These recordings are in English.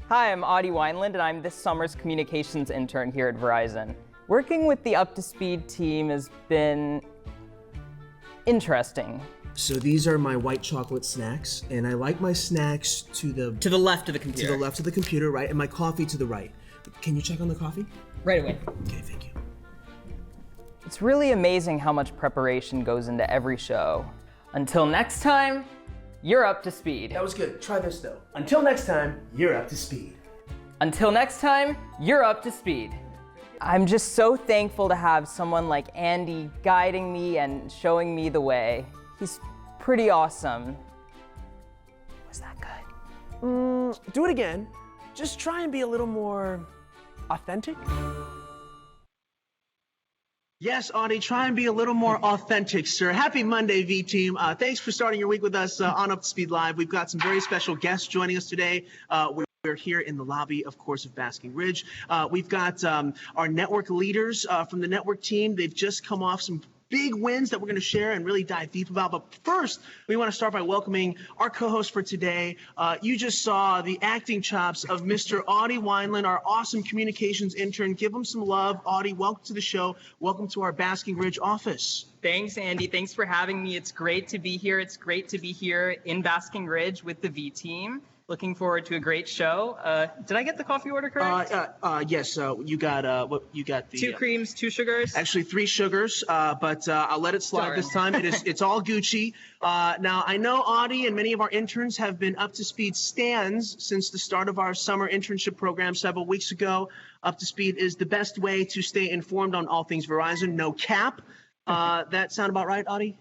Hi, I'm Adi Wineland, and I'm this summer's Communications Intern here at Verizon. Working with the Up to Speed team has been interesting. So these are my white chocolate snacks, and I like my snacks to the left of the computer. To the left of the computer, right? And my coffee to the right. Can you check on the coffee? Right away. Okay, thank you. It's really amazing how much preparation goes into every show. Until next time, you're up to speed. That was good. Try this though. Until next time, you're up to speed. Until next time, you're up to speed. I'm just so thankful to have someone like Andy guiding me and showing me the way. He's pretty awesome. Was that good? Do it again. Just try and be a little more authentic. Yes, Adi, try and be a little more authentic, sir. Happy Monday, V-Team. Thanks for starting your week with us on Up to Speed Live. We've got some very special guests joining us today. We're here in the lobby, of course, of Basking Ridge. We've got our network leaders from the network team. They've just come off some big wins that we're going to share and really dive deep about. But first, we want to start by welcoming our co-host for today. You just saw the acting chops of Mr. Adi Wineland, our awesome communications intern. Give him some love. Adi, welcome to the show. Welcome to our Basking Ridge office. Thanks, Andy. Thanks for having me. It's great to be here. It's great to be here in Basking Ridge with the V team. Looking forward to a great show. Did I get the coffee order correct? Yes. You got the 2 creams, 2 sugars. Actually, 3 sugars. But I'll let it slide this time. It's all Gucci. Now I know Adi and many of our interns have been up to speed stands since the start of our summer internship program several weeks ago. Up to speed is the best way to stay informed on all things Verizon. No cap. That sound about right, Adi?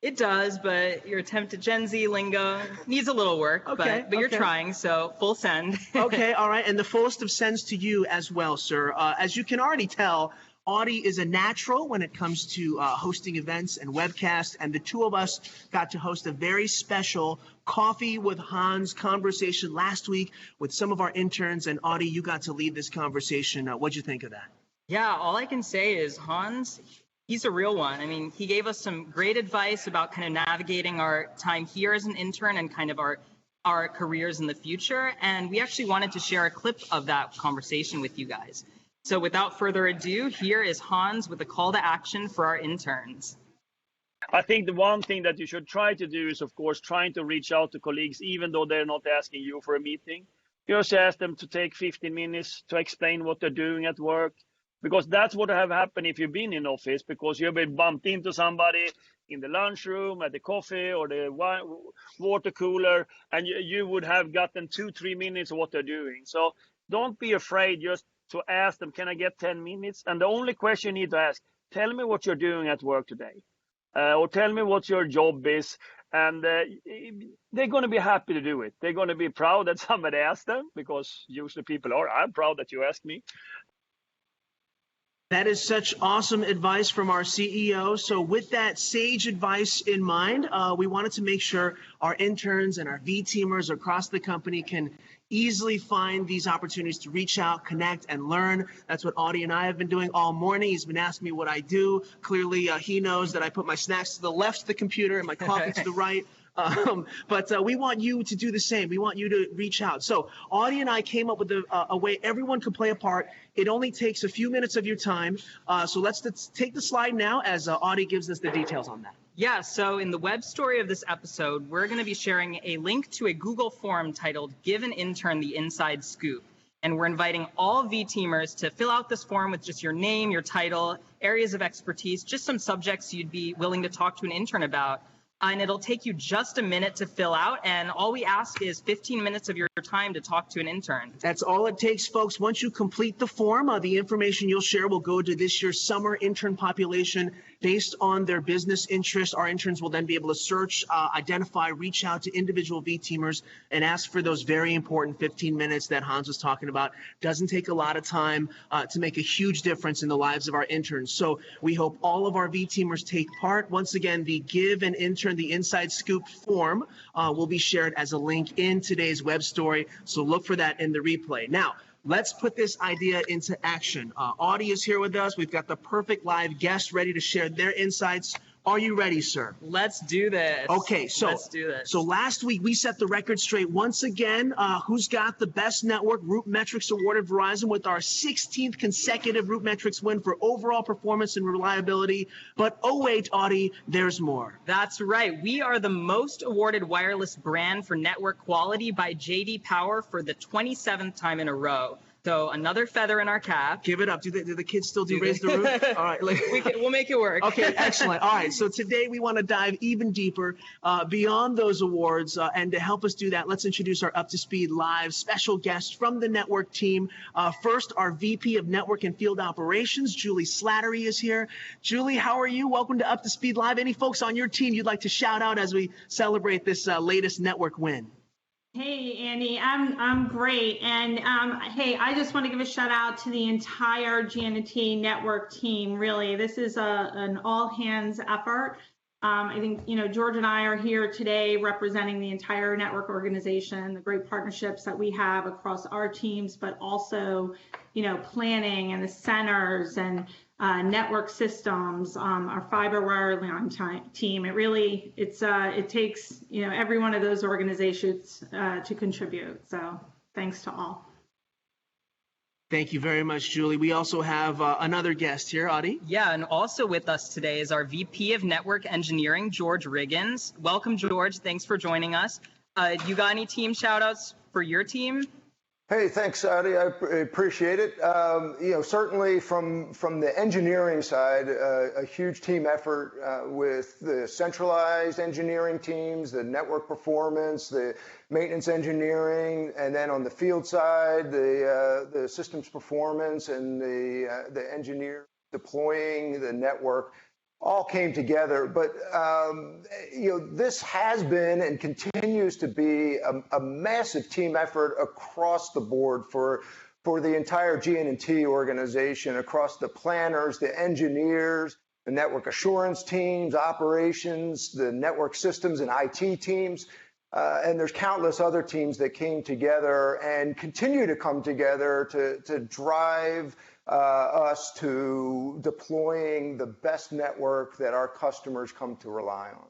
It does, but your attempt at Gen Z lingo needs a little work, but you're trying, so full send. Okay, all right, and the fullest of sends to you as well, sir. As you can already tell, Adi is a natural when it comes to hosting events and webcasts, and the two of us got to host a very special Coffee with Hans conversation last week with some of our interns, and Adi, you got to lead this conversation. What'd you think of that? Yeah, all I can say is Hans, he's a real one. I mean, he gave us some great advice about kind of navigating our time here as an intern and kind of our careers in the future. And we actually wanted to share a clip of that conversation with you guys. So without further ado, here is Hans with a call to action for our interns. I think the one thing that you should try to do is, of course, trying to reach out to colleagues, even though they're not asking you for a meeting. Just ask them to take 15 minutes to explain what they're doing at work. Because that's what have happened if you've been in office, because you've been bumped into somebody in the lunchroom, at the coffee or the water cooler, and you would have gotten 2-3 minutes of what they're doing. So don't be afraid just to ask them, can I get 10 minutes? And the only question you need to ask, tell me what you're doing at work today, or tell me what your job is. And they're going to be happy to do it. They're going to be proud that somebody asked them, because usually people are. I'm proud that you asked me. That is such awesome advice from our CEO. So with that sage advice in mind, we wanted to make sure our interns and our V-teamers across the company can easily find these opportunities to reach out, connect, and learn. That's what Adi and I have been doing all morning. He's been asking me what I do. Clearly, he knows that I put my snacks to the left of the computer and my coffee to the right. But we want you to do the same. We want you to reach out. So Adi and I came up with a way everyone can play a part. It only takes a few minutes of your time. So let's take the slide now as Adi gives us the details on that. Yeah, so in the web story of this episode, we're going to be sharing a link to a Google form titled Give an Intern the Inside Scoop. And we're inviting all V-teamers to fill out this form with just your name, your title, areas of expertise, just some subjects you'd be willing to talk to an intern about. And it'll take you just a minute to fill out, and all we ask is 15 minutes of your time to talk to an intern. That's all it takes, folks. Once you complete the form, the information you'll share will go to this year's summer intern population based on their business interest. Our interns will then be able to search, identify, reach out to individual V-teamers and ask for those very important 15 minutes that Hans was talking about. Doesn't take a lot of time to make a huge difference in the lives of our interns. So we hope all of our V-teamers take part. Once again, the Give an Intern the Inside Scoop form will be shared as a link in today's web story. So look for that in the replay. Now, let's put this idea into action. Adi is here with us. We've got the perfect live guest ready to share their insights. Are you ready, sir? Let's do this. Okay, let's do this. So last week we set the record straight once again. Who's got the best network? Root Metrics awarded Verizon with our 16th consecutive Root Metrics win for overall performance and reliability. But oh wait, Adi, there's more. That's right. We are the most awarded wireless brand for network quality by JD Power for the 27th time in a row. So another feather in our cap. Give it up. Do the kids still do Raise the Roof? All right. We'll make it work. Okay, excellent. All right. So today we want to dive even deeper beyond those awards. And to help us do that, let's introduce our Up to Speed Live special guest from the network team. First, our VP of Network and Field Operations, Julie Slattery, is here. Julie, how are you? Welcome to Up to Speed Live. Any folks on your team you'd like to shout out as we celebrate this latest network win? Hey, Andy, I'm great. And hey, I just want to give a shout out to the entire GNT network team. Really, this is an all hands effort. I think, George and I are here today representing the entire network organization, the great partnerships that we have across our teams, but also, planning and the centers and network systems, our fiber wireline team. It takes, every one of those organizations to contribute. So thanks to all. Thank you very much, Julie. We also have another guest here, Adi. Yeah, and also with us today is our VP of Network Engineering, George Riggins. Welcome, George. Thanks for joining us. You got any team shout-outs for your team? Hey, thanks, Adi. I appreciate it. Certainly from the engineering side, a huge team effort with the centralized engineering teams, the network performance, the maintenance engineering, and then on the field side, the systems performance and the engineer deploying the network. All came together, but this has been and continues to be a massive team effort across the board for the entire GN&T organization, across the planners, the engineers, the network assurance teams, operations, the network systems and IT teams, and there's countless other teams that came together and continue to come together to drive us to deploying the best network that our customers come to rely on.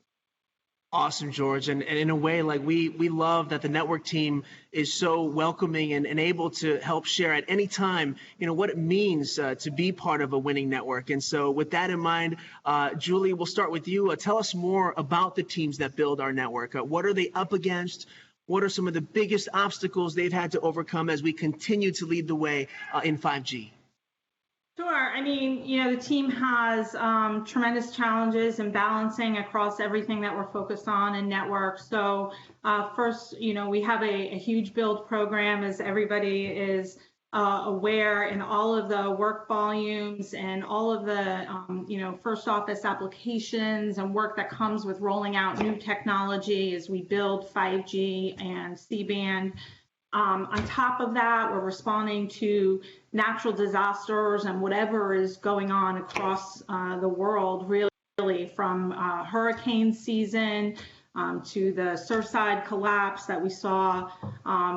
Awesome, George. And in a way, like we love that the network team is so welcoming and able to help share at any time, what it means to be part of a winning network. And so with that in mind, Julie, we'll start with you. Tell us more about the teams that build our network. What are they up against? What are some of the biggest obstacles they've had to overcome as we continue to lead the way in 5G? Sure. The team has tremendous challenges in balancing across everything that we're focused on in network. So first, we have a huge build program, as everybody is aware, in all of the work volumes and all of the, first office applications and work that comes with rolling out new technology as we build 5G and C-band. On top of that, we're responding to natural disasters and whatever is going on across the world, really from hurricane season to the Surfside collapse that we saw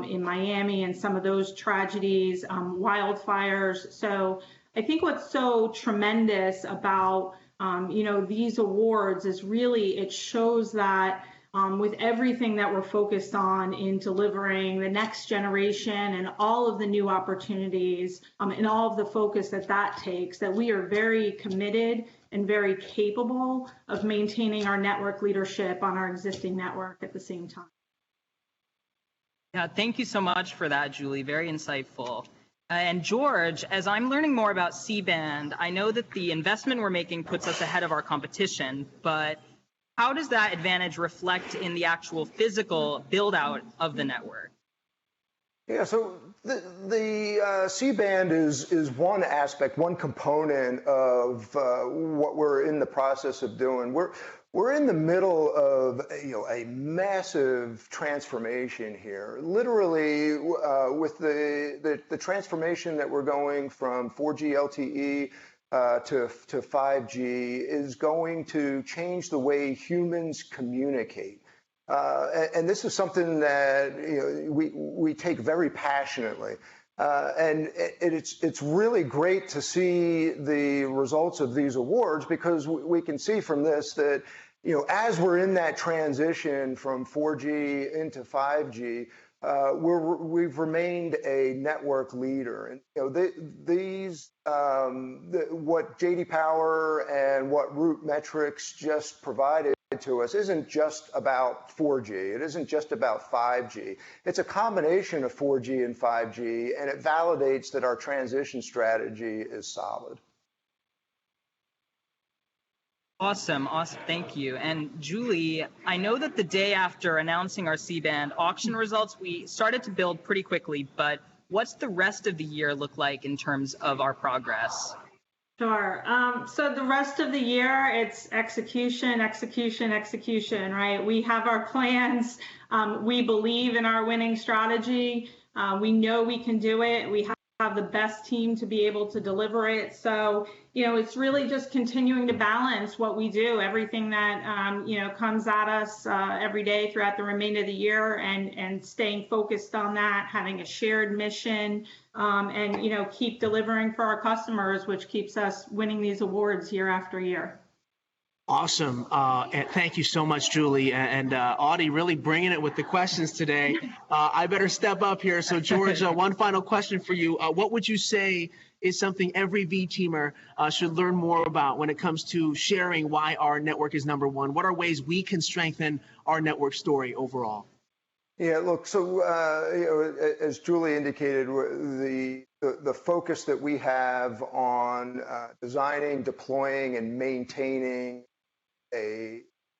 in Miami and some of those tragedies, wildfires. So I think what's so tremendous about, these awards is really it shows that with everything that we're focused on in delivering the next generation and all of the new opportunities and all of the focus that takes, that we are very committed and very capable of maintaining our network leadership on our existing network at the same time. Yeah, thank you so much for that, Julie. Very insightful. And George, as I'm learning more about C-band, I know that the investment we're making puts us ahead of our competition, but how does that advantage reflect in the actual physical build out of the network? Yeah, so the C-band is one aspect, one component of what we're in the process of doing. We're in the middle of a massive transformation here. Literally, with the transformation that we're going from 4G LTE to 5G is going to change the way humans communicate. And this is something that we take very passionately. And it's really great to see the results of these awards, because we can see from this that, as we're in that transition from 4G into 5G, we've remained a network leader. And what JD Power and what Root Metrics just provided to us isn't just about 4G. It isn't just about 5G. It's a combination of 4G and 5G, and it validates that our transition strategy is solid. Awesome. Thank you. And Julie, I know that the day after announcing our C-band auction results, we started to build pretty quickly, but what's the rest of the year look like in terms of our progress? Sure. So the rest of the year, it's execution, right? We have our plans. We believe in our winning strategy. We know we can do it. We have the best team to be able to deliver it. So, it's really just continuing to balance what we do, everything that, comes at us every day throughout the remainder of the year, and staying focused on that, having a shared mission, and, keep delivering for our customers, which keeps us winning these awards year after year. Awesome. And thank you so much, Julie. And Adi, really bringing it with the questions today. I better step up here. So, George, one final question for you. What would you say is something every V-teamer should learn more about when it comes to sharing why our network is number one? What are ways we can strengthen our network story overall? Yeah, look, so as Julie indicated, the focus that we have on designing, deploying, and maintaining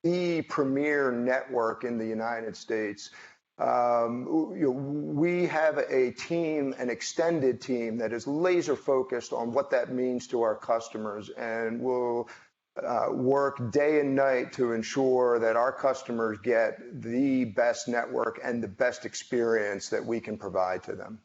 the premier network in the United States. We have a team, an extended team, that is laser focused on what that means to our customers, and will work day and night to ensure that our customers get the best network and the best experience that we can provide to them.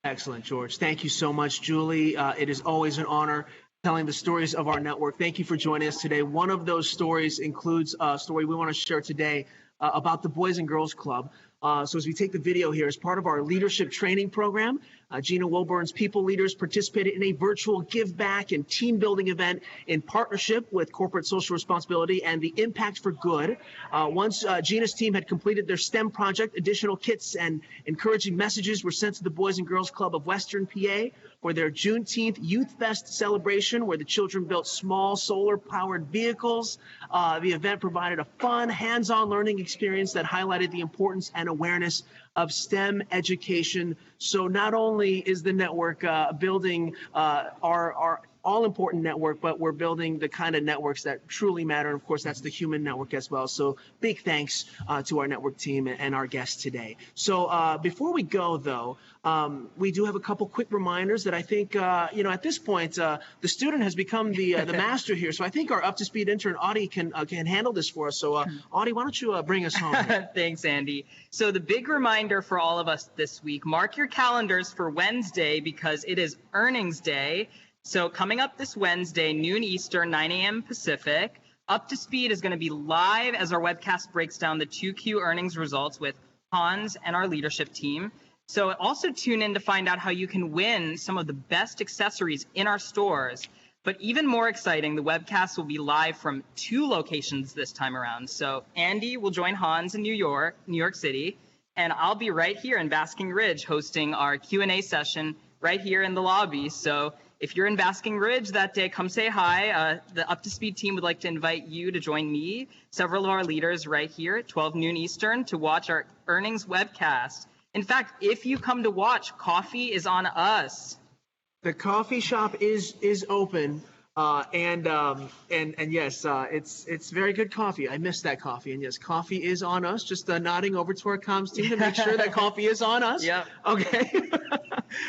Excellent, George. Thank you so much, Julie. It is always an honor telling the stories of our network. Thank you for joining us today. One of those stories includes a story we want to share today about the Boys and Girls Club. So as we take the video here, as part of our leadership training program, Gina Wilburn's people leaders participated in a virtual give back and team building event in partnership with Corporate Social Responsibility and the Impact for Good. Once Gina's team had completed their STEM project, additional kits and encouraging messages were sent to the Boys and Girls Club of Western PA for their Juneteenth Youth Fest celebration, where the children built small solar-powered vehicles. The event provided a fun, hands-on learning experience that highlighted the importance and awareness of STEM education. So not only is the network building our all-important network, but we're building the kind of networks that truly matter. And of course, that's the human network as well. So big thanks to our network team and our guests today. So before we go, though, we do have a couple quick reminders that I think, at this point, the student has become the master here. So I think our up-to-speed intern, Adi, can handle this for us. So Adi, why don't you bring us home? Thanks, Andy. So the big reminder for all of us this week, mark your calendars for Wednesday, because it is earnings day. So coming up this Wednesday, noon Eastern, 9 a.m. Pacific, Up to Speed is going to be live as our webcast breaks down the 2Q earnings results with Hans and our leadership team. So also tune in to find out how you can win some of the best accessories in our stores. But even more exciting, the webcast will be live from 2 locations this time around. So Andy will join Hans in New York City, and I'll be right here in Basking Ridge hosting our Q&A session right here in the lobby. So if you're in Basking Ridge that day, come say hi. The Up to Speed team would like to invite you to join me, several of our leaders right here at 12 noon Eastern to watch our earnings webcast. In fact, if you come to watch, coffee is on us. The coffee shop is open, and yes, it's very good coffee. I missed that coffee, and yes, coffee is on us. Just nodding over to our comms team to make sure that coffee is on us. Yeah. Okay.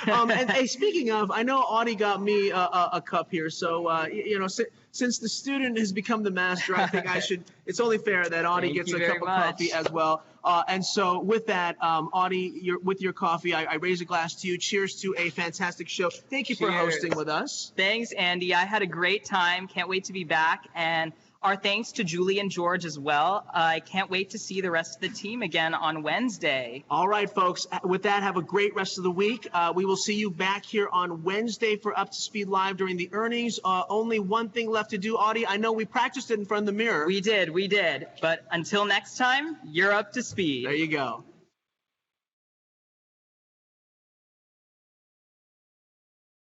And hey, speaking of, I know Adi got me a cup here, so since the student has become the master, I think it's only fair that Adi gets a cup of coffee as well. And so with that, Adi, with your coffee, I raise a glass to you. Cheers to a fantastic show. Thank you for hosting with us. Thanks, Andy. I had a great time. Can't wait to be back. And Our thanks to Julie and George as well. I can't wait to see the rest of the team again on Wednesday. All right, folks. With that, have a great rest of the week. We will see you back here on Wednesday for Up to Speed Live during the earnings. Only one thing left to do, Adi. I know we practiced it in front of the mirror. We did. But until next time, you're up to speed. There you go.